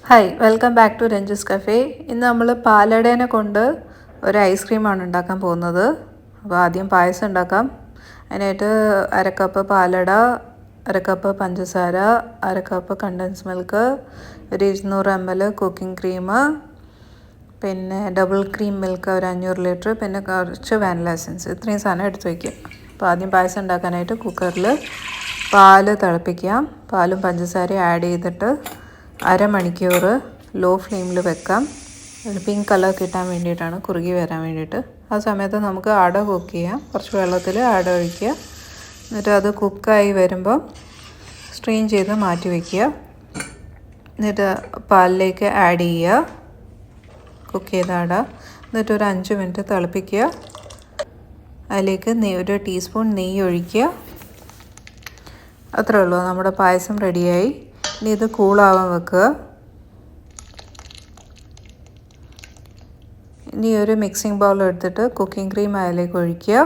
Hi, welcome back to Ranju's cafe. ഇന്ന് നമ്മൾ പാലടേനെ കൊണ്ട് ഒരു ഐസ്ക്രീമാണ് ഉണ്ടാക്കാൻ പോകുന്നത്. അപ്പോൾ ആദ്യം പായസം ഉണ്ടാക്കാം. അതിനായിട്ട് അരക്കപ്പ് പാലട, അരക്കപ്പ് പഞ്ചസാര, അരക്കപ്പ് കണ്ടൻസ് മിൽക്ക്, ഒരു 200 ml കുക്കിംഗ് ക്രീം, പിന്നെ ഡബിൾ ക്രീം മിൽക്ക് ഒരു 500 ലിറ്റർ, പിന്നെ കുറച്ച് വാനില എസൻസ്. ഇത്രയും സാധനം എടുത്ത് വയ്ക്കുക. അപ്പോൾ ആദ്യം പായസം ഉണ്ടാക്കാനായിട്ട് കുക്കറിൽ പാല് തിളപ്പിക്കാം. പാലും പഞ്ചസാരയും ആഡ് ചെയ്തിട്ട് അരമണിക്കൂർ ലോ ഫ്ലെയിമിൽ വെക്കാം. ഒരു പിങ്ക് കളർ കിട്ടാൻ വേണ്ടിയിട്ടാണ്, കുറുകി വരാൻ വേണ്ടിയിട്ട്. ആ സമയത്ത് നമുക്ക് അട കുക്ക് ചെയ്യാം. കുറച്ച് വെള്ളത്തിൽ അട ഒഴിക്കുക. എന്നിട്ട് അത് കുക്കായി വരുമ്പോൾ സ്ട്രെയിൻ ചെയ്ത് മാറ്റി വയ്ക്കുക. എന്നിട്ട് പാലിലേക്ക് ആഡ് ചെയ്യുക കുക്ക് ചെയ്ത അട. എന്നിട്ട് ഒരു 5 മിനിറ്റ് തിളപ്പിക്കുക. അതിലേക്ക് ഒരു ടീസ്പൂൺ നെയ്യ് ഒഴിക്കുക. അത്രേ ഉള്ളൂ, നമ്മുടെ പായസം റെഡിയായി. ഇനി ഇത് കൂളാവാൻ വെക്കുക. ഇനി ഒരു മിക്സിംഗ് ബൗൾ എടുത്തിട്ട് കുക്കിംഗ് ക്രീം അതിലേക്ക് ഒഴിക്കുക.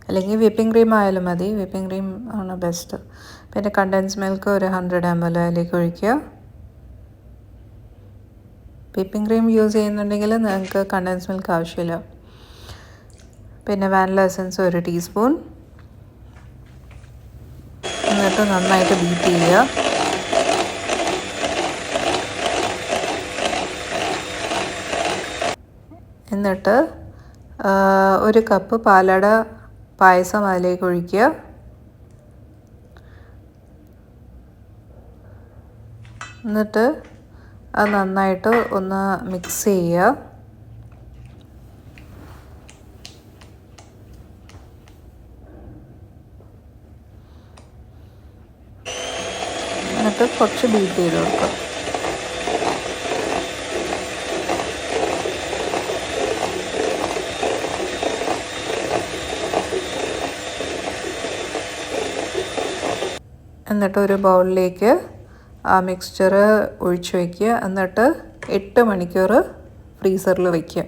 അല്ലെങ്കിൽ വിപ്പിംഗ് ക്രീം ആയാലും മതി, വിപ്പിംഗ് ക്രീം ആണ് ബെസ്റ്റ്. പിന്നെ കണ്ടൻസ് മിൽക്ക് ഒരു 100 ml അതിലേക്ക് ഒഴിക്കുക. വിപ്പിംഗ് ക്രീം യൂസ് ചെയ്യുന്നുണ്ടെങ്കിൽ നിങ്ങൾക്ക് കണ്ടൻസ് മിൽക്ക് ആവശ്യമില്ല. പിന്നെ വാനില എസൻസ് ഒരു ടീസ്പൂൺ. എന്നിട്ട് നന്നായിട്ട് ബീറ്റ് ചെയ്യുക. എന്നിട്ട് ഒരു കപ്പ് പാലട പായസം അതിലേക്ക് ഒഴിക്കുക. എന്നിട്ട് അത് നന്നായിട്ട് ഒന്ന് മിക്സ് ചെയ്യുക. എന്നിട്ട് കുറച്ച് ബീറ്റ് ചെയ്ത് കൊടുക്കുക. എന്നിട്ട് ഒരു ബൗളിലേക്ക് ആ മിക്സ്ചർ ഒഴിച്ച് വയ്ക്കുക. എന്നിട്ട് 8 മണിക്കൂർ ഫ്രീസറിൽ വയ്ക്കുക.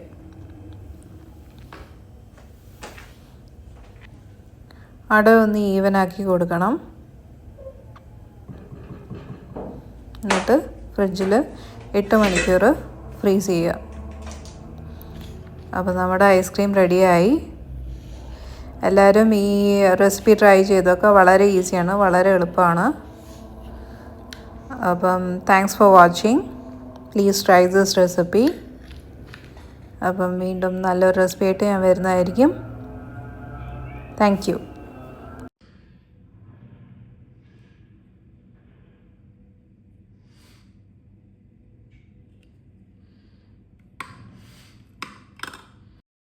അട ഒന്ന് ഈവനാക്കി കൊടുക്കണം. എന്നിട്ട് ഫ്രിഡ്ജിൽ 8 മണിക്കൂർ ഫ്രീസ് ചെയ്യുക. അപ്പോൾ നമ്മുടെ ഐസ്ക്രീം റെഡിയായി. എല്ലാവരും ഈ റെസിപ്പി ട്രൈ ചെയ്തൊക്കെ. വളരെ ഈസിയാണ്, വളരെ എളുപ്പമാണ്. അപ്പം thanks for watching. Please try this recipe. അപ്പം വീണ്ടും നല്ലൊരു റെസിപ്പി ആയിട്ട് ഞാൻ വരുന്നതായിരിക്കും. Thank you.